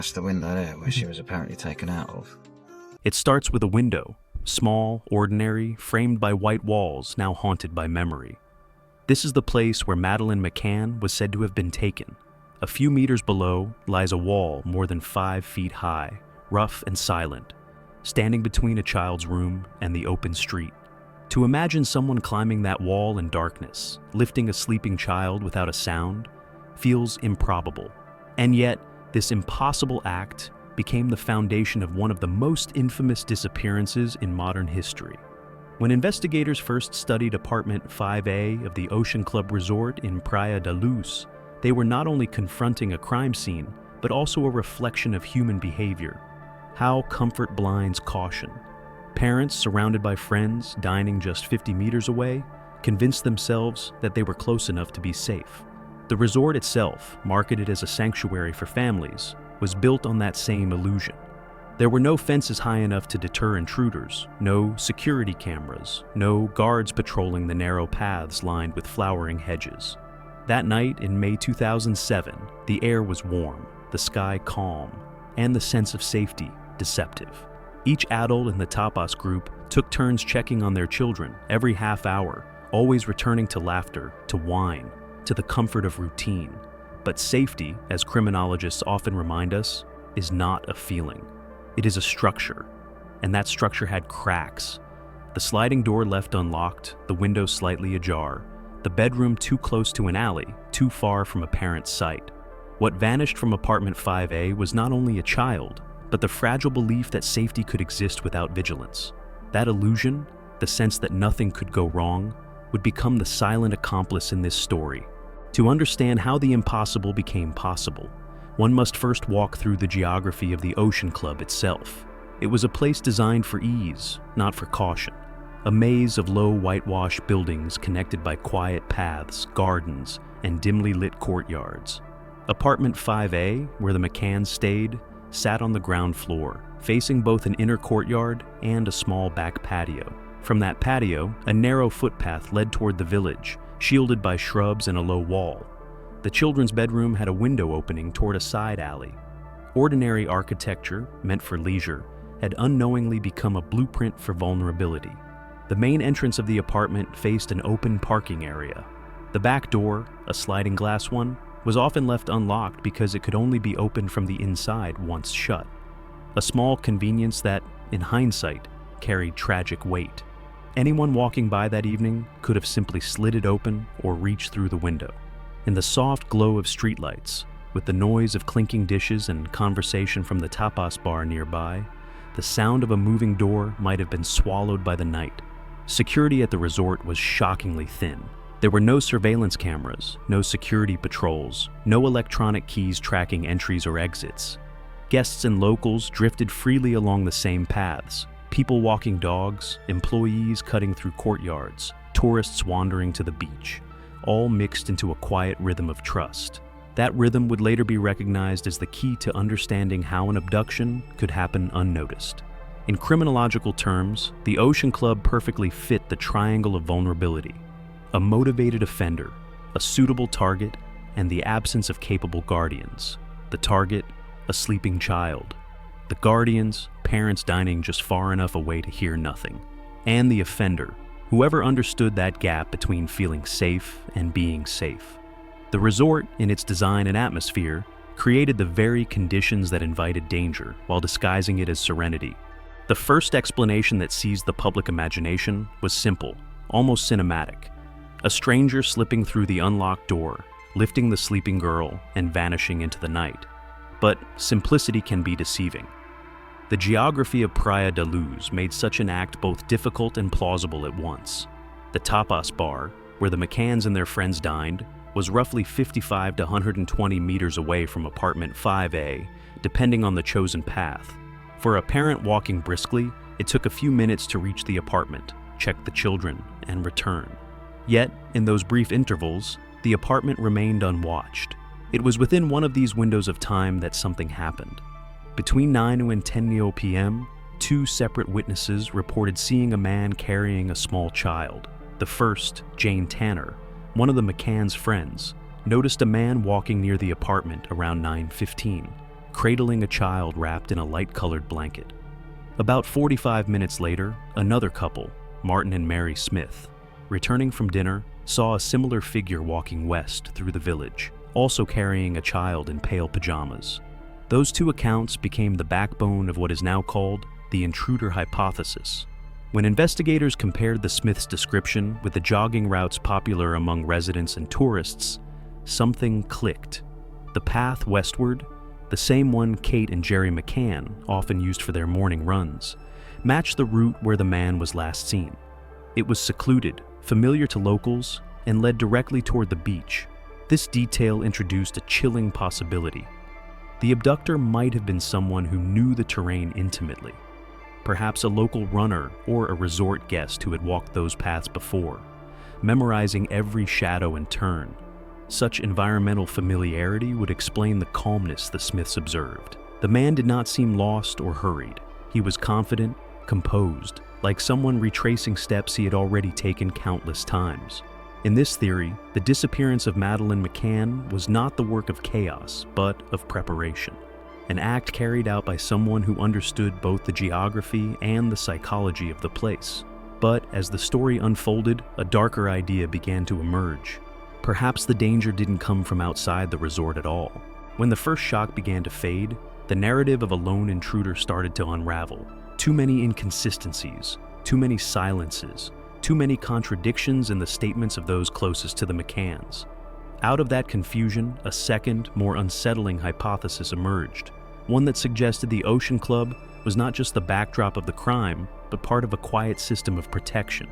That's the window there where she was apparently taken out of. It starts with a window, small, ordinary, framed by white walls now haunted by memory. This is the place where Madeleine McCann was said to have been taken. A few meters below lies a wall more than 5 feet high, rough and silent, standing between a child's room and the open street. To imagine someone climbing that wall in darkness, lifting a sleeping child without a sound, feels improbable. And yet, this impossible act became the foundation of one of the most infamous disappearances in modern history. When investigators first studied apartment 5A of the Ocean Club Resort in Praia da Luz, they were not only confronting a crime scene, but also a reflection of human behavior. How comfort blinds caution. Parents, surrounded by friends, dining just 50 meters away, convinced themselves that they were close enough to be safe. The resort itself, marketed as a sanctuary for families, was built on that same illusion. There were no fences high enough to deter intruders, no security cameras, no guards patrolling the narrow paths lined with flowering hedges. That night in May 2007, the air was warm, the sky calm, and the sense of safety deceptive. Each adult in the tapas group took turns checking on their children every half hour, always returning to laughter, to wine, to the comfort of routine. But safety, as criminologists often remind us, is not a feeling. It is a structure, and that structure had cracks. The sliding door left unlocked, the window slightly ajar, the bedroom too close to an alley, too far from a parent's sight. What vanished from apartment 5A was not only a child, but the fragile belief that safety could exist without vigilance. That illusion, the sense that nothing could go wrong, would become the silent accomplice in this story. To understand how the impossible became possible, one must first walk through the geography of the Ocean Club itself. It was a place designed for ease, not for caution. A maze of low whitewashed buildings connected by quiet paths, gardens, and dimly lit courtyards. Apartment 5A, where the McCanns stayed, sat on the ground floor, facing both an inner courtyard and a small back patio. From that patio, a narrow footpath led toward the village, shielded by shrubs and a low wall. The children's bedroom had a window opening toward a side alley. Ordinary architecture, meant for leisure, had unknowingly become a blueprint for vulnerability. The main entrance of the apartment faced an open parking area. The back door, a sliding glass one, was often left unlocked because it could only be opened from the inside once shut. A small convenience that, in hindsight, carried tragic weight. Anyone walking by that evening could have simply slid it open or reached through the window. In the soft glow of streetlights, with the noise of clinking dishes and conversation from the tapas bar nearby, the sound of a moving door might have been swallowed by the night. Security at the resort was shockingly thin. There were no surveillance cameras, no security patrols, no electronic keys tracking entries or exits. Guests and locals drifted freely along the same paths, people walking dogs, employees cutting through courtyards, tourists wandering to the beach, all mixed into a quiet rhythm of trust. That rhythm would later be recognized as the key to understanding how an abduction could happen unnoticed. In criminological terms, the Ocean Club perfectly fit the triangle of vulnerability: a motivated offender, a suitable target, and the absence of capable guardians. The target, a sleeping child. The guardians, parents dining just far enough away to hear nothing. And the offender, whoever understood that gap between feeling safe and being safe. The resort, in its design and atmosphere, created the very conditions that invited danger while disguising it as serenity. The first explanation that seized the public imagination was simple, almost cinematic. A stranger slipping through the unlocked door, lifting the sleeping girl, and vanishing into the night. But simplicity can be deceiving. The geography of Praia da Luz made such an act both difficult and plausible at once. The tapas bar, where the McCanns and their friends dined, was roughly 55 to 120 meters away from apartment 5A, depending on the chosen path. For a parent walking briskly, it took a few minutes to reach the apartment, check the children, and return. Yet, in those brief intervals, the apartment remained unwatched. It was within one of these windows of time that something happened. Between 9 and 10 p.m., 2 separate witnesses reported seeing a man carrying a small child. The first, Jane Tanner, one of the McCann's friends, noticed a man walking near the apartment around 9:15. cradling a child wrapped in a light-colored blanket. About 45 minutes later, another couple, Martin and Mary Smith, returning from dinner, saw a similar figure walking west through the village, also carrying a child in pale pajamas. Those two accounts became the backbone of what is now called the intruder hypothesis. When investigators compared the Smiths' description with the jogging routes popular among residents and tourists, something clicked. The path westward, the same one Kate and Gerry McCann often used for their morning runs, matched the route where the man was last seen. It was secluded, familiar to locals, and led directly toward the beach. This detail introduced a chilling possibility. The abductor might have been someone who knew the terrain intimately, perhaps a local runner or a resort guest who had walked those paths before, memorizing every shadow and turn. Such environmental familiarity would explain the calmness the Smiths observed. The man did not seem lost or hurried. He was confident, composed, like someone retracing steps he had already taken countless times. In this theory, the disappearance of Madeleine McCann was not the work of chaos, but of preparation. An act carried out by someone who understood both the geography and the psychology of the place. But as the story unfolded, a darker idea began to emerge. Perhaps the danger didn't come from outside the resort at all. When the first shock began to fade, the narrative of a lone intruder started to unravel. Too many inconsistencies, too many silences, too many contradictions in the statements of those closest to the McCanns. Out of that confusion, a second, more unsettling hypothesis emerged, one that suggested the Ocean Club was not just the backdrop of the crime, but part of a quiet system of protection.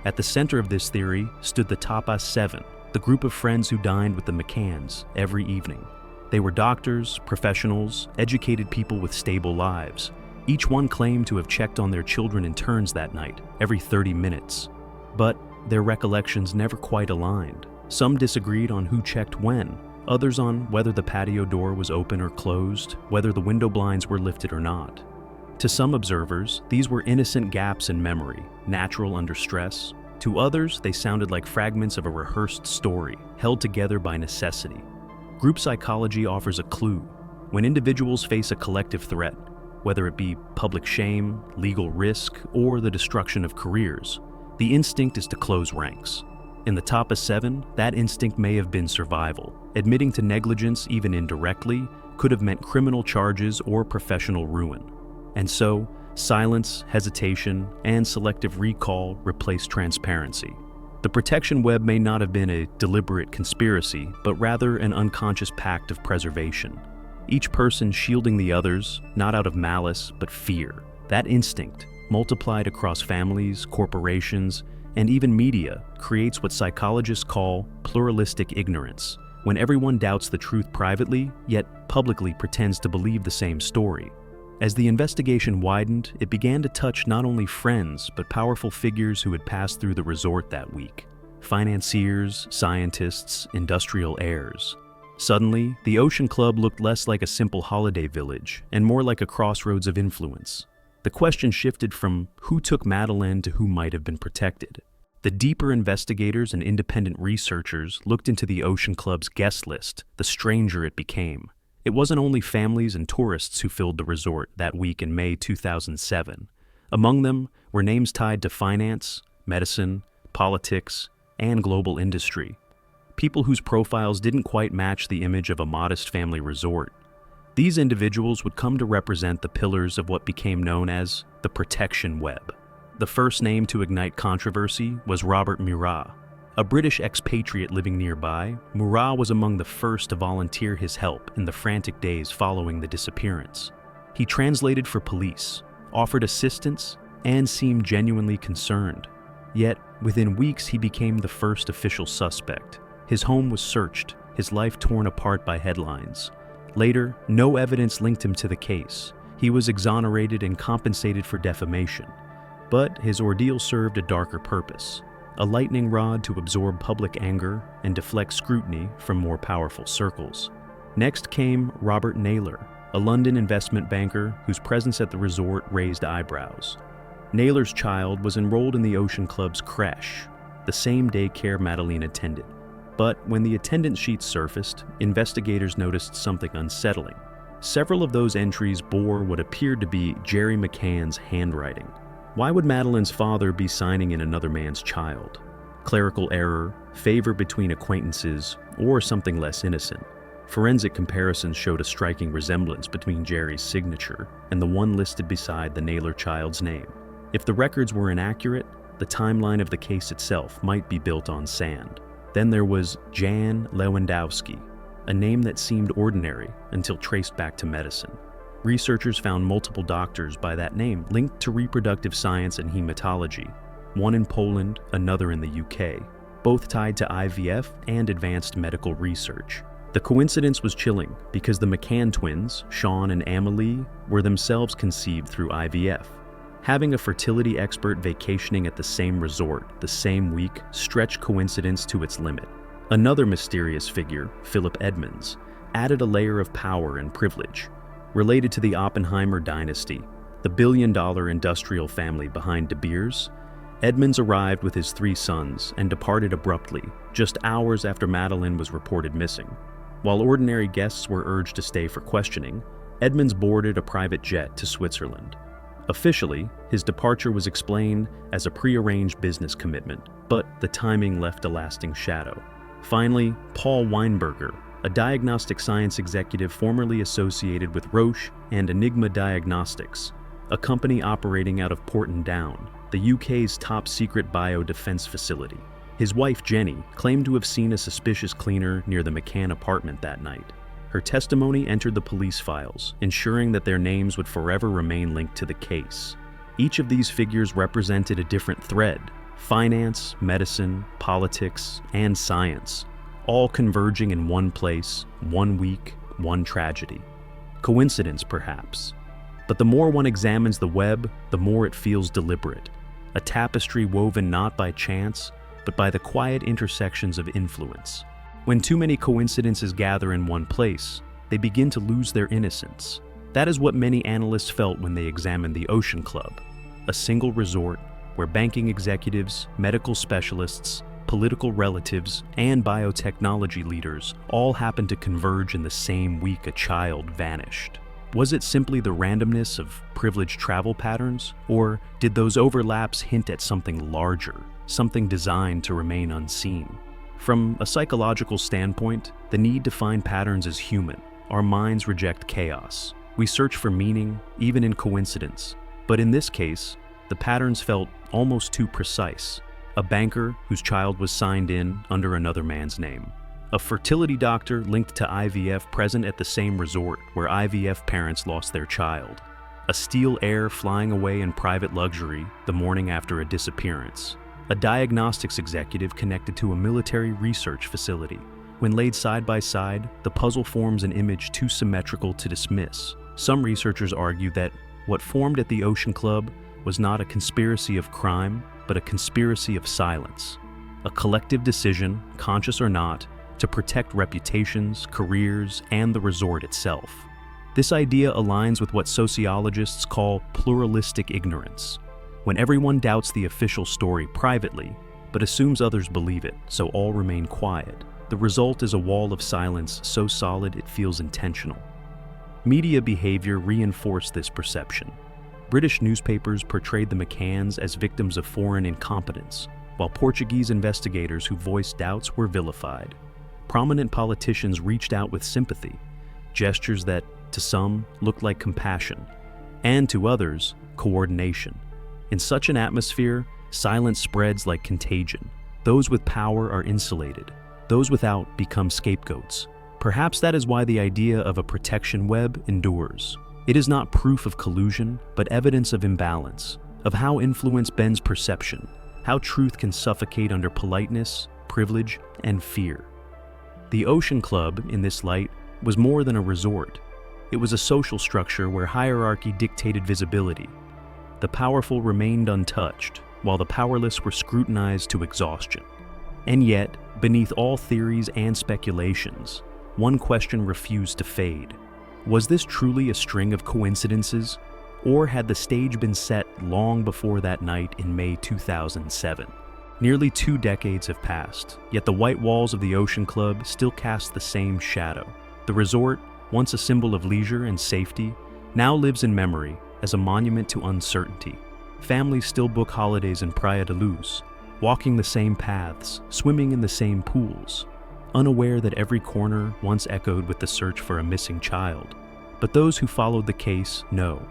At the center of this theory stood the Tapas 7, the group of friends who dined with the McCanns every evening. They were doctors, professionals, educated people with stable lives. Each one claimed to have checked on their children in turns that night, every 30 minutes. But their recollections never quite aligned. Some disagreed on who checked when, others on whether the patio door was open or closed, whether the window blinds were lifted or not. To some observers, these were innocent gaps in memory, natural under stress. To others, they sounded like fragments of a rehearsed story, held together by necessity. Group psychology offers a clue. When individuals face a collective threat, whether it be public shame, legal risk, or the destruction of careers, the instinct is to close ranks. In the Tapas 7, that instinct may have been survival. Admitting to negligence, even indirectly, could have meant criminal charges or professional ruin. And so, silence, hesitation, and selective recall replaced transparency. The protection web may not have been a deliberate conspiracy, but rather an unconscious pact of preservation. Each person shielding the others, not out of malice, but fear. That instinct, multiplied across families, corporations, and even media, creates what psychologists call pluralistic ignorance, when everyone doubts the truth privately, yet publicly pretends to believe the same story. As the investigation widened, it began to touch not only friends, but powerful figures who had passed through the resort that week. Financiers, scientists, industrial heirs. Suddenly, the Ocean Club looked less like a simple holiday village, and more like a crossroads of influence. The question shifted from who took Madeleine to who might have been protected. The deeper investigators and independent researchers looked into the Ocean Club's guest list, the stranger it became. It wasn't only families and tourists who filled the resort that week in May 2007. Among them were names tied to finance, medicine, politics, and global industry. People whose profiles didn't quite match the image of a modest family resort. These individuals would come to represent the pillars of what became known as the protection web. The first name to ignite controversy was Robert Murat. A British expatriate living nearby, Murat was among the first to volunteer his help in the frantic days following the disappearance. He translated for police, offered assistance, and seemed genuinely concerned. Yet, within weeks he became the first official suspect. His home was searched, his life torn apart by headlines. Later, no evidence linked him to the case. He was exonerated and compensated for defamation. But his ordeal served a darker purpose. A lightning rod to absorb public anger and deflect scrutiny from more powerful circles. Next came Robert Naylor, a London investment banker whose presence at the resort raised eyebrows. Naylor's child was enrolled in the Ocean Club's crèche, the same daycare Madeleine attended. But when the attendance sheets surfaced, investigators noticed something unsettling. Several of those entries bore what appeared to be Gerry McCann's handwriting. Why would Madeleine's father be signing in another man's child? Clerical error, favor between acquaintances, or something less innocent? Forensic comparisons showed a striking resemblance between Gerry's signature and the one listed beside the Naylor child's name. If the records were inaccurate, the timeline of the case itself might be built on sand. Then there was Jan Lewandowski, a name that seemed ordinary until traced back to medicine. Researchers found multiple doctors by that name linked to reproductive science and hematology, one in Poland, another in the UK, both tied to IVF and advanced medical research. The coincidence was chilling because the McCann twins, Sean and Amelie, were themselves conceived through IVF. Having a fertility expert vacationing at the same resort the same week stretched coincidence to its limit. Another mysterious figure, Philip Edmonds, added a layer of power and privilege. Related to the Oppenheimer dynasty, the billion-dollar industrial family behind De Beers, Edmonds arrived with his 3 sons and departed abruptly, just hours after Madeleine was reported missing. While ordinary guests were urged to stay for questioning, Edmonds boarded a private jet to Switzerland. Officially, his departure was explained as a prearranged business commitment, but the timing left a lasting shadow. Finally, Paul Weinberger, a diagnostic science executive formerly associated with Roche and Enigma Diagnostics, a company operating out of Porton Down, the UK's top-secret biodefense facility. His wife, Jenny, claimed to have seen a suspicious cleaner near the McCann apartment that night. Her testimony entered the police files, ensuring that their names would forever remain linked to the case. Each of these figures represented a different thread: finance, medicine, politics, and science, all converging in one place, one week, one tragedy. Coincidence, perhaps. But the more one examines the web, the more it feels deliberate. A tapestry woven not by chance, but by the quiet intersections of influence. When too many coincidences gather in one place, they begin to lose their innocence. That is what many analysts felt when they examined the Ocean Club, a single resort where banking executives, medical specialists, political relatives, and biotechnology leaders all happened to converge in the same week a child vanished. Was it simply the randomness of privileged travel patterns, or did those overlaps hint at something larger, something designed to remain unseen? From a psychological standpoint, the need to find patterns is human. Our minds reject chaos. We search for meaning, even in coincidence. But in this case, the patterns felt almost too precise. A banker whose child was signed in under another man's name. A fertility doctor linked to IVF present at the same resort where IVF parents lost their child. A steel heir flying away in private luxury the morning after a disappearance. A diagnostics executive connected to a military research facility. When laid side by side, the puzzle forms an image too symmetrical to dismiss. Some researchers argue that what formed at the Ocean Club was not a conspiracy of crime, but a conspiracy of silence. A collective decision, conscious or not, to protect reputations, careers, and the resort itself. This idea aligns with what sociologists call pluralistic ignorance. When everyone doubts the official story privately, but assumes others believe it, so all remain quiet, the result is a wall of silence so solid it feels intentional. Media behavior reinforced this perception. British newspapers portrayed the McCanns as victims of foreign incompetence, while Portuguese investigators who voiced doubts were vilified. Prominent politicians reached out with sympathy, gestures that, to some, looked like compassion, and to others, coordination. In such an atmosphere, silence spreads like contagion. Those with power are insulated. Those without become scapegoats. Perhaps that is why the idea of a protection web endures. It is not proof of collusion, but evidence of imbalance, of how influence bends perception, how truth can suffocate under politeness, privilege, and fear. The Ocean Club, in this light, was more than a resort. It was a social structure where hierarchy dictated visibility. The powerful remained untouched, while the powerless were scrutinized to exhaustion. And yet, beneath all theories and speculations, one question refused to fade. Was this truly a string of coincidences, or had the stage been set long before that night in May 2007? Nearly 2 decades have passed, yet the white walls of the Ocean Club still cast the same shadow. The resort, once a symbol of leisure and safety, now lives in memory as a monument to uncertainty. Families still book holidays in Praia de Luz, walking the same paths, swimming in the same pools, unaware that every corner once echoed with the search for a missing child. But those who followed the case know.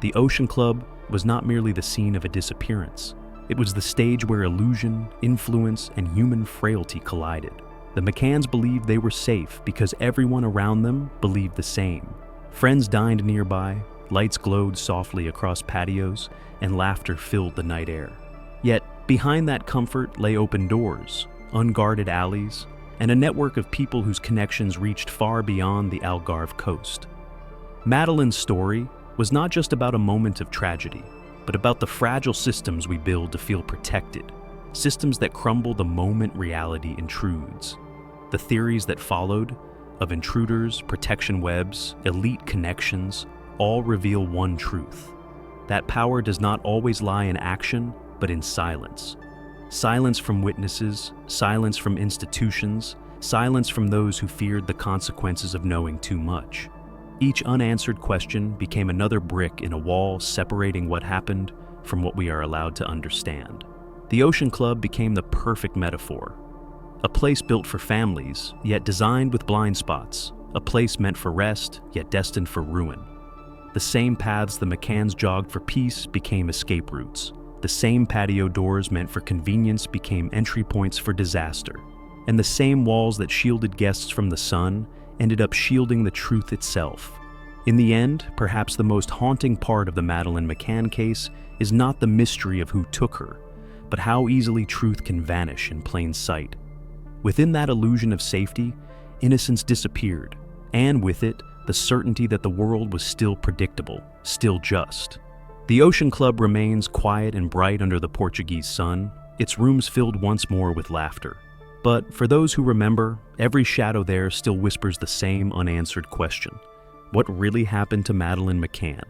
The Ocean Club was not merely the scene of a disappearance. It was the stage where illusion, influence, and human frailty collided. The McCanns believed they were safe because everyone around them believed the same. Friends dined nearby, lights glowed softly across patios, and laughter filled the night air. Yet, behind that comfort lay open doors, unguarded alleys, and a network of people whose connections reached far beyond the Algarve coast. Madeleine's story was not just about a moment of tragedy, but about the fragile systems we build to feel protected, systems that crumble the moment reality intrudes. The theories that followed, of intruders, protection webs, elite connections, all reveal one truth. That power does not always lie in action, but in silence. Silence from witnesses, silence from institutions, silence from those who feared the consequences of knowing too much. Each unanswered question became another brick in a wall separating what happened from what we are allowed to understand. The Ocean Club became the perfect metaphor. A place built for families, yet designed with blind spots. A place meant for rest, yet destined for ruin. The same paths the McCanns jogged for peace became escape routes. The same patio doors meant for convenience became entry points for disaster. And the same walls that shielded guests from the sun ended up shielding the truth itself. In the end, perhaps the most haunting part of the Madeleine McCann case is not the mystery of who took her, but how easily truth can vanish in plain sight. Within that illusion of safety, innocence disappeared, and with it, the certainty that the world was still predictable, still just. The Ocean Club remains quiet and bright under the Portuguese sun, its rooms filled once more with laughter. But for those who remember, every shadow there still whispers the same unanswered question. What really happened to Madeleine McCann?